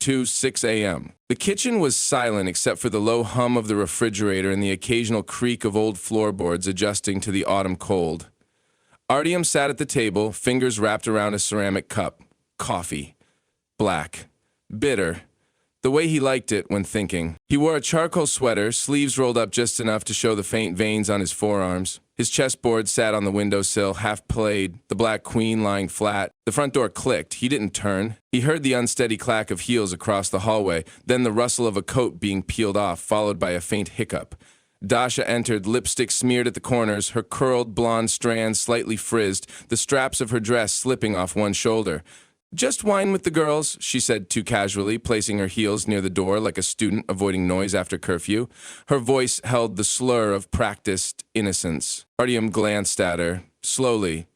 to 6 a.m. The kitchen was silent except for the low hum of the refrigerator and the occasional creak of old floorboards adjusting to the autumn cold. Artyom sat at the table, fingers wrapped around a ceramic cup. Coffee. Black. Bitter. The way he liked it when thinking. He wore a charcoal sweater, sleeves rolled up just enough to show the faint veins on his forearms. His chessboard sat on the windowsill, half played, the black queen lying flat. The front door clicked. He didn't turn. He heard the unsteady clack of heels across the hallway, then the rustle of a coat being peeled off, followed by a faint hiccup. Dasha entered, lipstick smeared at the corners, her curled blonde strands slightly frizzed, the straps of her dress slipping off one shoulder. "Just wine with the girls," she said too casually, placing her heels near the door like a student avoiding noise after curfew. Her voice held the slur of practiced innocence. Artyom glanced at her, slowly,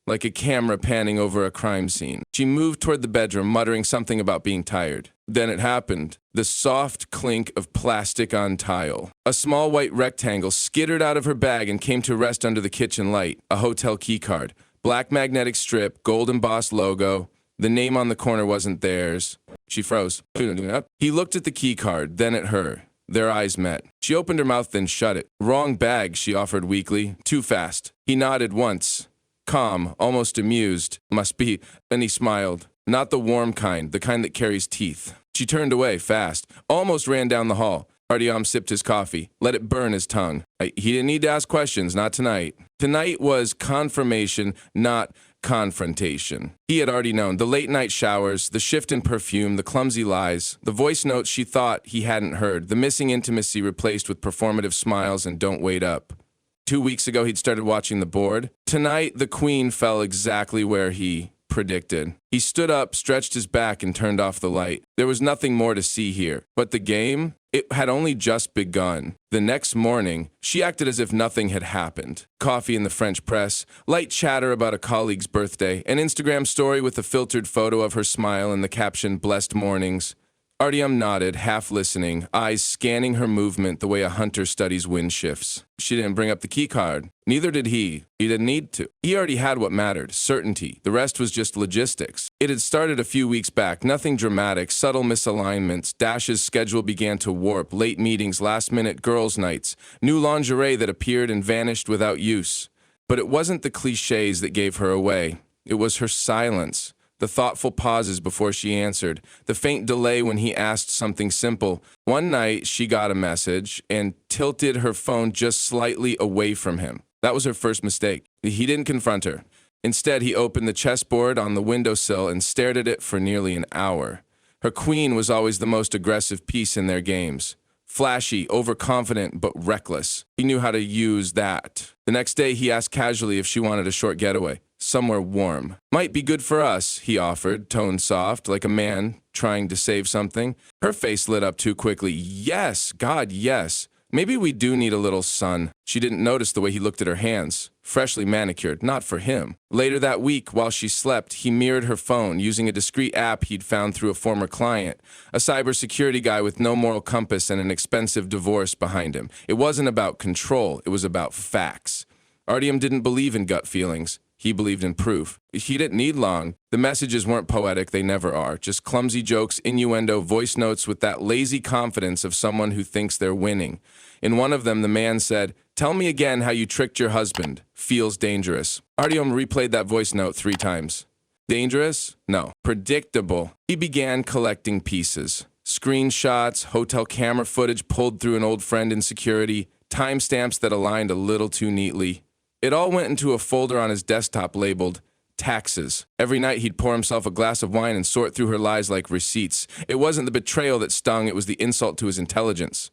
like a camera panning over a crime scene. She moved toward the bedroom, muttering something about being tired. Then it happened. The soft clink of plastic on tile. A small white rectangle skittered out of her bag and came to rest under the kitchen light. A hotel keycard. Black magnetic strip, gold embossed logo. The name on the corner wasn't theirs. She froze. He looked at the keycard, then at her. Their eyes met. She opened her mouth, then shut it. "Wrong bag," she offered weakly. "Too fast." He nodded once. Calm, almost amused. "Must be." And he smiled. Not the warm kind, the kind that carries teeth. She turned away, fast. Almost ran down the hall. Artyom sipped his coffee, let it burn his tongue. He didn't need to ask questions, not tonight. Tonight was confirmation, not confrontation. He had already known. The late-night showers, the shift in perfume, the clumsy lies, the voice notes she thought he hadn't heard, the missing intimacy replaced with performative smiles and "don't wait up." 2 weeks ago, he'd started watching the board. Tonight, the queen fell exactly where he predicted. He stood up, stretched his back, and turned off the light. There was nothing more to see here. But the game? It had only just begun. The next morning, she acted as if nothing had happened. Coffee in the French press, light chatter about a colleague's birthday, an Instagram story with a filtered photo of her smile and the caption, "Blessed Mornings." Artyom nodded, half listening, eyes scanning her movement the way a hunter studies wind shifts. She didn't bring up the keycard. Neither did he. He didn't need to. He already had what mattered, certainty. The rest was just logistics. It had started a few weeks back, nothing dramatic, subtle misalignments. Dash's schedule began to warp, late meetings, last-minute girls' nights, new lingerie that appeared and vanished without use. But it wasn't the cliches that gave her away. It was her silence. The thoughtful pauses before she answered, the faint delay when he asked something simple. One night, she got a message and tilted her phone just slightly away from him. That was her first mistake. He didn't confront her. Instead, he opened the chessboard on the windowsill and stared at it for nearly an hour. Her queen was always the most aggressive piece in their games. Flashy, overconfident, but reckless. He knew how to use that. The next day, he asked casually if she wanted a short getaway. Somewhere warm. "Might be good for us," he offered, tone soft, like a man trying to save something. Her face lit up too quickly. "Yes, God, yes. Maybe we do need a little sun." She didn't notice the way he looked at her hands. Freshly manicured, not for him. Later that week, while she slept, he mirrored her phone using a discreet app he'd found through a former client, a cybersecurity guy with no moral compass and an expensive divorce behind him. It wasn't about control, it was about facts. Artyom didn't believe in gut feelings. He believed in proof. He didn't need long. The messages weren't poetic, they never are. Just clumsy jokes, innuendo, voice notes with that lazy confidence of someone who thinks they're winning. In one of them, the man said, "Tell me again how you tricked your husband. Feels dangerous." Artyom replayed that voice note 3 times. Dangerous? No. Predictable. He began collecting pieces. Screenshots, hotel camera footage pulled through an old friend in security, timestamps that aligned a little too neatly. It all went into a folder on his desktop labeled taxes. Every night he'd pour himself a glass of wine and sort through her lies like receipts. It wasn't the betrayal that stung, it was the insult to his intelligence.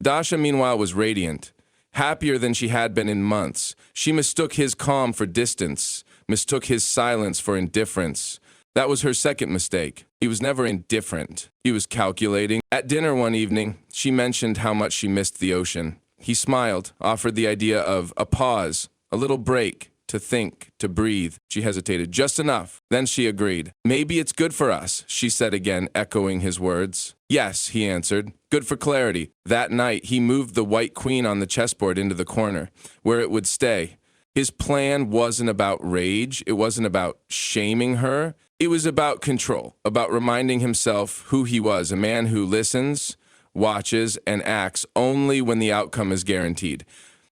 Dasha, meanwhile, was radiant, happier than she had been in months. She mistook his calm for distance, mistook his silence for indifference. That was her second mistake. He was never indifferent. He was calculating. At dinner one evening, she mentioned how much she missed the ocean. He smiled, offered the idea of a pause, a little break, to think, to breathe. She hesitated, just enough. Then she agreed. "Maybe it's good for us," she said again, echoing his words. "Yes," he answered. "Good for clarity." That night, he moved the white queen on the chessboard into the corner, where it would stay. His plan wasn't about rage. It wasn't about shaming her. It was about control, about reminding himself who he was, a man who listens, watches, and acts only when the outcome is guaranteed.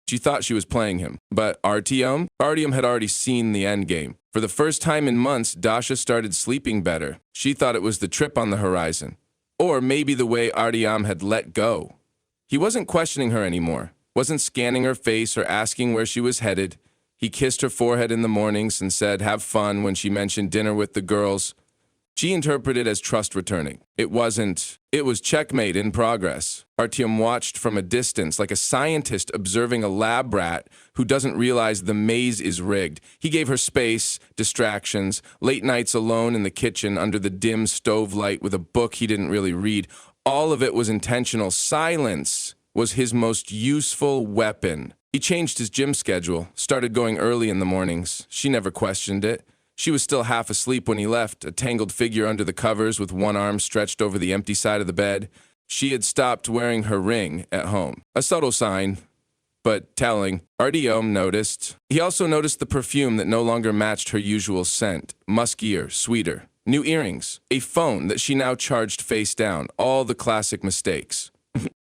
She thought she was playing him, but Artyom had already seen the end game. For the first time in months, Dasha started sleeping better. She thought it was the trip on the horizon, or maybe the way Artyom had let go. He wasn't questioning her anymore, wasn't scanning her face or asking where she was headed. He kissed her forehead in the mornings and said, "Have fun," when she mentioned dinner with the girls. She interpreted it as trust returning. It was checkmate in progress. Artyom watched from a distance, like a scientist observing a lab rat who doesn't realize the maze is rigged. He gave her space, distractions, late nights alone in the kitchen under the dim stove light with a book he didn't really read. All of it was intentional. Silence was his most useful weapon. He changed his gym schedule, started going early in the mornings. She never questioned it. She was still half asleep when he left, a tangled figure under the covers with one arm stretched over the empty side of the bed. She had stopped wearing her ring at home. A subtle sign, but telling. Artyom noticed. He also noticed the perfume that no longer matched her usual scent, muskier, sweeter. New earrings, a phone that she now charged face down, all the classic mistakes.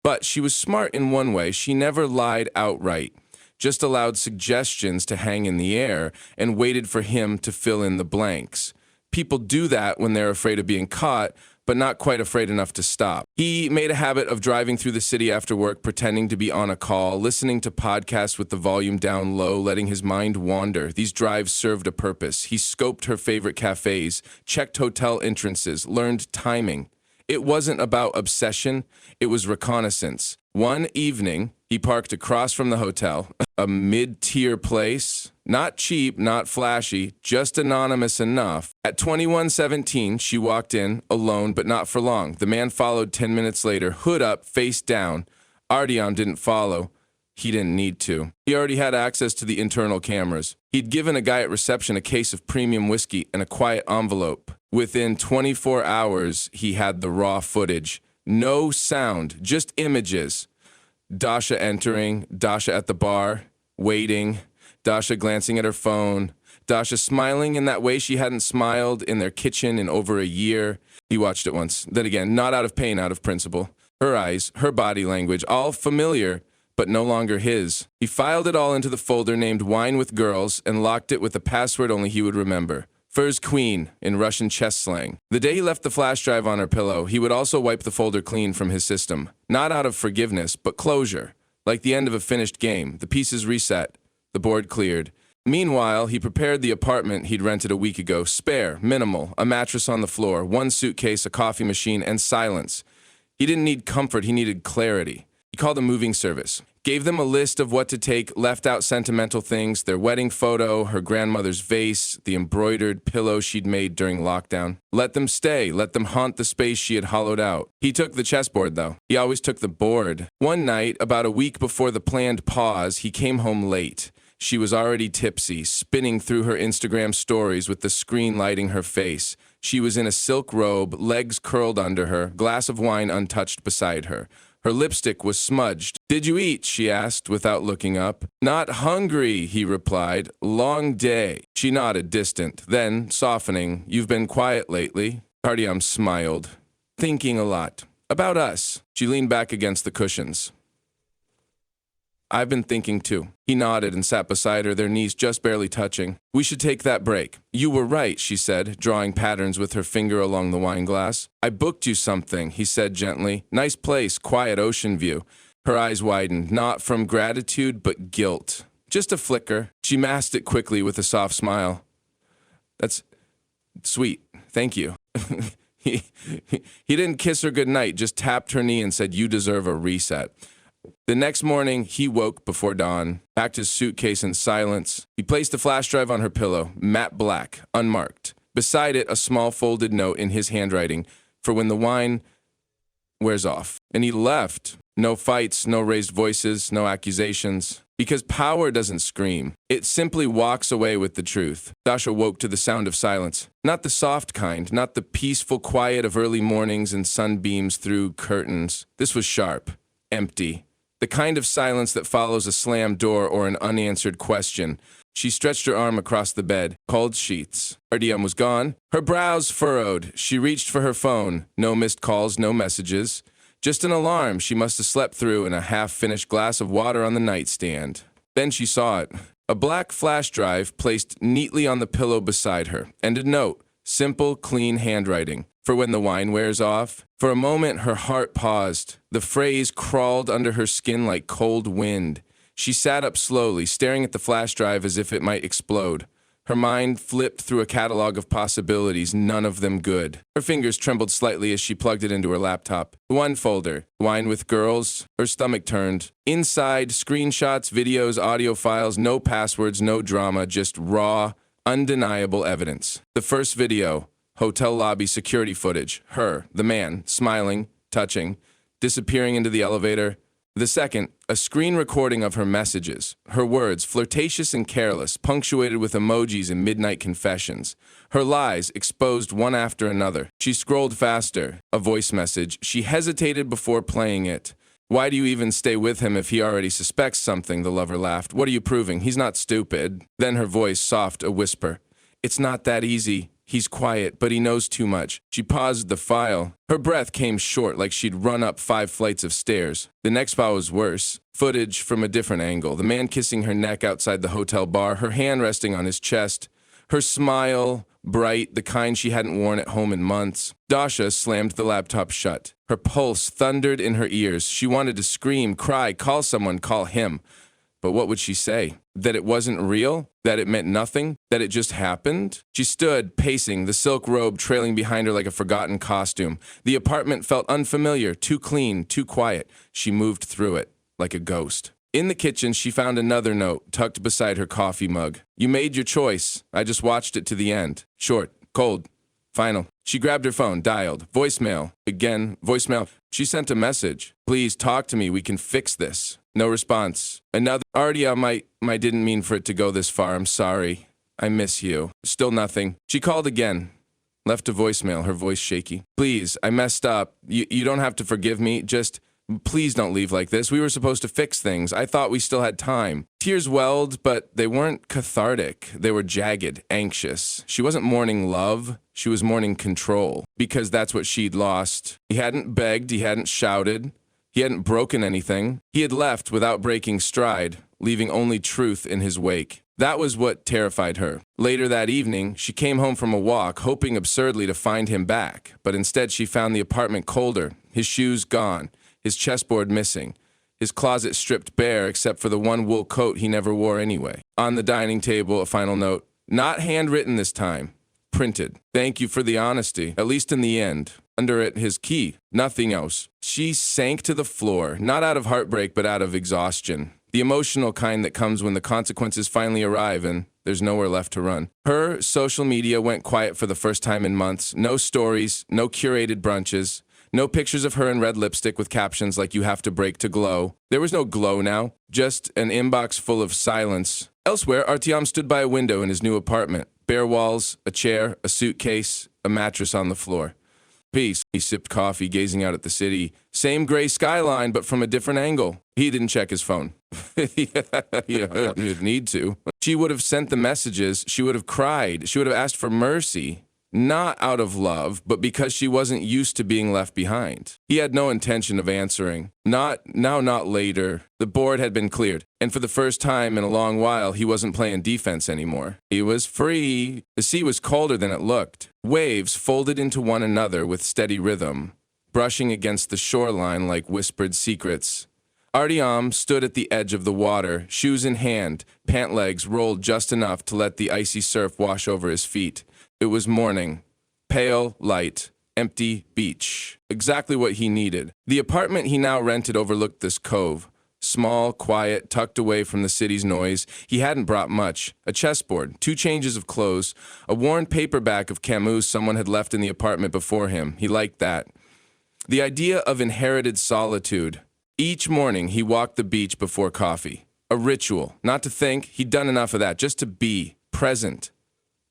But she was smart in one way. She never lied outright, just allowed suggestions to hang in the air and waited for him to fill in the blanks. People do that when they're afraid of being caught, but not quite afraid enough to stop. He made a habit of driving through the city after work, pretending to be on a call, listening to podcasts with the volume down low, letting his mind wander. These drives served a purpose. He scoped her favorite cafes, checked hotel entrances, learned timing. It wasn't about obsession, it was reconnaissance. One evening, he parked across from the hotel, a mid-tier place, not cheap, not flashy, just anonymous enough. At 21:17, she walked in, alone, but not for long. The man followed 10 minutes later, hood up, face down. Artyom didn't follow. He didn't need to. He already had access to the internal cameras. He'd given a guy at reception a case of premium whiskey and a quiet envelope. Within 24 hours, he had the raw footage. No sound, just images. Dasha entering, Dasha at the bar, waiting, Dasha glancing at her phone, Dasha smiling in that way she hadn't smiled in their kitchen in over a year. He watched it once, then again, not out of pain, out of principle. Her eyes, her body language, all familiar, but no longer his. He filed it all into the folder named Wine with Girls and locked it with a password only he would remember. Furs Queen, in Russian chess slang. The day he left the flash drive on her pillow, he would also wipe the folder clean from his system. Not out of forgiveness, but closure. Like the end of a finished game, the pieces reset, the board cleared. Meanwhile, he prepared the apartment he'd rented a week ago, spare, minimal, a mattress on the floor, one suitcase, a coffee machine, and silence. He didn't need comfort, he needed clarity. He called a moving service. Gave them a list of what to take, left out sentimental things, their wedding photo, her grandmother's vase, the embroidered pillow she'd made during lockdown. Let them stay, let them haunt the space she had hollowed out. He took the chessboard, though. He always took the board. One night, about a week before the planned pause, he came home late. She was already tipsy, spinning through her Instagram stories with the screen lighting her face. She was in a silk robe, legs curled under her, glass of wine untouched beside her. Her lipstick was smudged. "Did you eat?" she asked without looking up. "Not hungry," he replied. "Long day." She nodded, distant. Then, softening, "You've been quiet lately." Artyom smiled. "Thinking a lot. About us." She leaned back against the cushions. "I've been thinking too." He nodded and sat beside her, their knees just barely touching. "We should take that break." "You were right," she said, drawing patterns with her finger along the wine glass. "I booked you something," he said gently. "Nice place, quiet ocean view." Her eyes widened, not from gratitude, but guilt. Just a flicker. She masked it quickly with a soft smile. "That's sweet. Thank you." He didn't kiss her goodnight, just tapped her knee and said, "You deserve a reset." The next morning, he woke before dawn, packed his suitcase in silence. He placed the flash drive on her pillow, matte black, unmarked. Beside it, a small folded note in his handwriting, for when the wine wears off. And he left. No fights, no raised voices, no accusations. Because power doesn't scream. It simply walks away with the truth. Dasha woke to the sound of silence. Not the soft kind, not the peaceful quiet of early mornings and sunbeams through curtains. This was sharp, empty, The kind of silence that follows a slammed door or an unanswered question. She stretched her arm across the bed. Cold sheets. Artyom was gone. Her brows furrowed. She reached for her phone. No missed calls, no messages. Just an alarm she must have slept through and a half-finished glass of water on the nightstand. Then she saw it. A black flash drive placed neatly on the pillow beside her, and a note, simple, clean handwriting, for when the wine wears off. For a moment, her heart paused. The phrase crawled under her skin like cold wind. She sat up slowly, staring at the flash drive as if it might explode. Her mind flipped through a catalog of possibilities, none of them good. Her fingers trembled slightly as she plugged it into her laptop. One folder, wine with girls. Her stomach turned. Inside, screenshots, videos, audio files, no passwords, no drama, just raw, undeniable evidence. The first video, hotel lobby security footage. Her, the man, smiling, touching, disappearing into the elevator. The second, a screen recording of her messages, her words, flirtatious and careless, punctuated with emojis and midnight confessions. Her lies, exposed one after another. She scrolled faster. A voice message. She hesitated before playing it. Why do you even stay with him if he already suspects something? The lover laughed. What are you proving? He's not stupid. Then her voice, soft, a whisper. It's not that easy. He's quiet, but he knows too much. She paused the file. Her breath came short, like she'd run up 5 flights of stairs. The next file was worse. Footage from a different angle. The man kissing her neck outside the hotel bar, her hand resting on his chest. Her smile, bright, the kind she hadn't worn at home in months. Dasha slammed the laptop shut. Her pulse thundered in her ears. She wanted to scream, cry, call someone, call him. But what would she say? That it wasn't real? That it meant nothing? That it just happened? She stood, pacing, the silk robe trailing behind her like a forgotten costume. The apartment felt unfamiliar, too clean, too quiet. She moved through it, like a ghost. In the kitchen, she found another note, tucked beside her coffee mug. You made your choice. I just watched it to the end. Short, cold, final. She grabbed her phone, dialed. Voicemail. Again, voicemail. She sent a message. Please talk to me. We can fix this. No response. Another. Artyom, I didn't mean for it to go this far. I'm sorry. I miss you. Still nothing. She called again. Left a voicemail, her voice shaky. Please, I messed up. You don't have to forgive me. Just, please don't leave like this. We were supposed to fix things. I thought we still had time. Tears welled, but they weren't cathartic. They were jagged, anxious. She wasn't mourning love. She was mourning control. Because that's what she'd lost. He hadn't begged. He hadn't shouted. He hadn't broken anything. He had left without breaking stride, leaving only truth in his wake. That was what terrified her. Later that evening, she came home from a walk, hoping absurdly to find him back. But instead, she found the apartment colder, his shoes gone, his chessboard missing, his closet stripped bare except for the one wool coat he never wore anyway. On the dining table, a final note. Not handwritten this time. Printed. Thank you for the honesty, at least in the end. Under it, his key. Nothing else. She sank to the floor, not out of heartbreak, but out of exhaustion. The emotional kind that comes when the consequences finally arrive and there's nowhere left to run. Her social media went quiet for the first time in months. No stories, no curated brunches, no pictures of her in red lipstick with captions like you have to break to glow. There was no glow now, just an inbox full of silence. Elsewhere, Artyom stood by a window in his new apartment. Bare walls, a chair, a suitcase, a mattress on the floor. Peace. He sipped coffee, gazing out at the city. Same gray skyline, but from a different angle. He didn't check his phone. Yeah, he'd need to. She would have sent the messages. She would have cried. She would have asked for mercy. Not out of love, but because she wasn't used to being left behind. He had no intention of answering. Not now, not later. The board had been cleared, and for the first time in a long while, he wasn't playing defense anymore. He was free. The sea was colder than it looked. Waves folded into one another with steady rhythm, brushing against the shoreline like whispered secrets. Artyom stood at the edge of the water, shoes in hand, pant legs rolled just enough to let the icy surf wash over his feet. It was morning. Pale, light, empty beach. Exactly what he needed. The apartment he now rented overlooked this cove. Small, quiet, tucked away from the city's noise. He hadn't brought much. A chessboard, 2 changes of clothes, a worn paperback of Camus someone had left in the apartment before him. He liked that. The idea of inherited solitude. Each morning he walked the beach before coffee. A ritual. Not to think, he'd done enough of that, just to be present.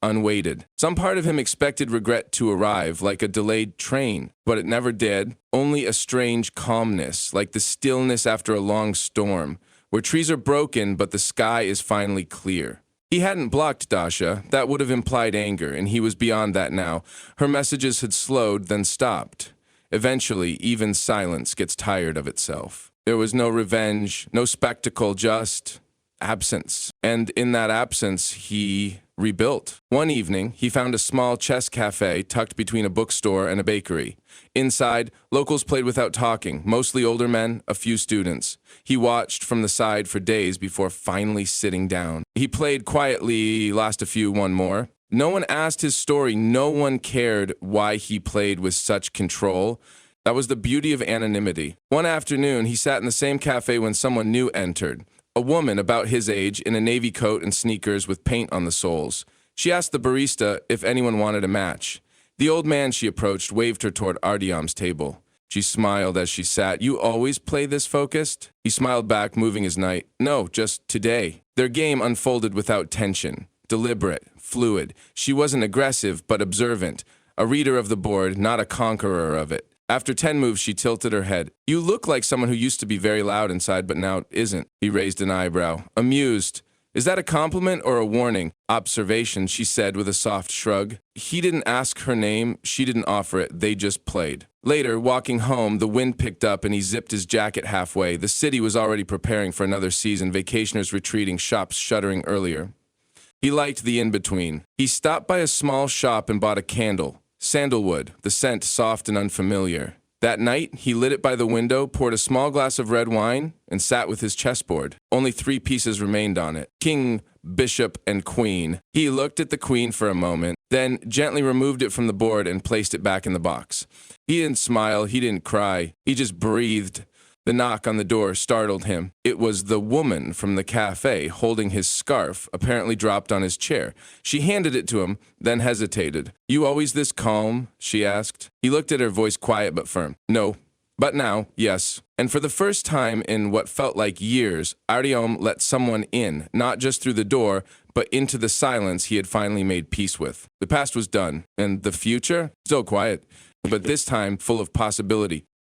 unweighted. Some part of him expected regret to arrive, like a delayed train, but it never did. Only a strange calmness, like the stillness after a long storm, where trees are broken but the sky is finally clear. He hadn't blocked Dasha. That would have implied anger, and he was beyond that now. Her messages had slowed, then stopped. Eventually, even silence gets tired of itself. There was no revenge, no spectacle, just absence. And in that absence, he rebuilt. One evening, he found a small chess cafe tucked between a bookstore and a bakery. Inside, locals played without talking, mostly older men, a few students. He watched from the side for days before finally sitting down. He played quietly, lost a few, won more. No one asked his story. No one cared why he played with such control. That was the beauty of anonymity. One afternoon, he sat in the same cafe when someone new entered. A woman about his age in a navy coat and sneakers with paint on the soles. She asked the barista if anyone wanted a match. The old man she approached waved her toward Artyom's table. She smiled as she sat. "You always play this focused?" He smiled back, moving his knight. "No, just today." Their game unfolded without tension. Deliberate, fluid. She wasn't aggressive, but observant. A reader of the board, not a conqueror of it. After 10 moves, she tilted her head. "You look like someone who used to be very loud inside, but now isn't." He raised an eyebrow. Amused. "Is that a compliment or a warning?" "Observation," she said with a soft shrug. He didn't ask her name. She didn't offer it. They just played. Later, walking home, the wind picked up and he zipped his jacket halfway. The city was already preparing for another season, vacationers retreating, shops shuttering earlier. He liked the in-between. He stopped by a small shop and bought a candle. Sandalwood, the scent soft and unfamiliar. That night, he lit it by the window, poured a small glass of red wine, and sat with his chessboard. Only 3 pieces remained on it: king, bishop, and queen. He looked at the queen for a moment, then gently removed it from the board and placed it back in the box. He didn't smile, he didn't cry, he just breathed. The knock on the door startled him. It was the woman from the cafe, holding his scarf, apparently dropped on his chair. She handed it to him, then hesitated. "You always this calm?" she asked. He looked at her, voice quiet but firm. "No. But now, yes." And for the first time in what felt like years, Artyom let someone in, not just through the door, but into the silence he had finally made peace with. The past was done, and the future? Still quiet, but this time full of possibility.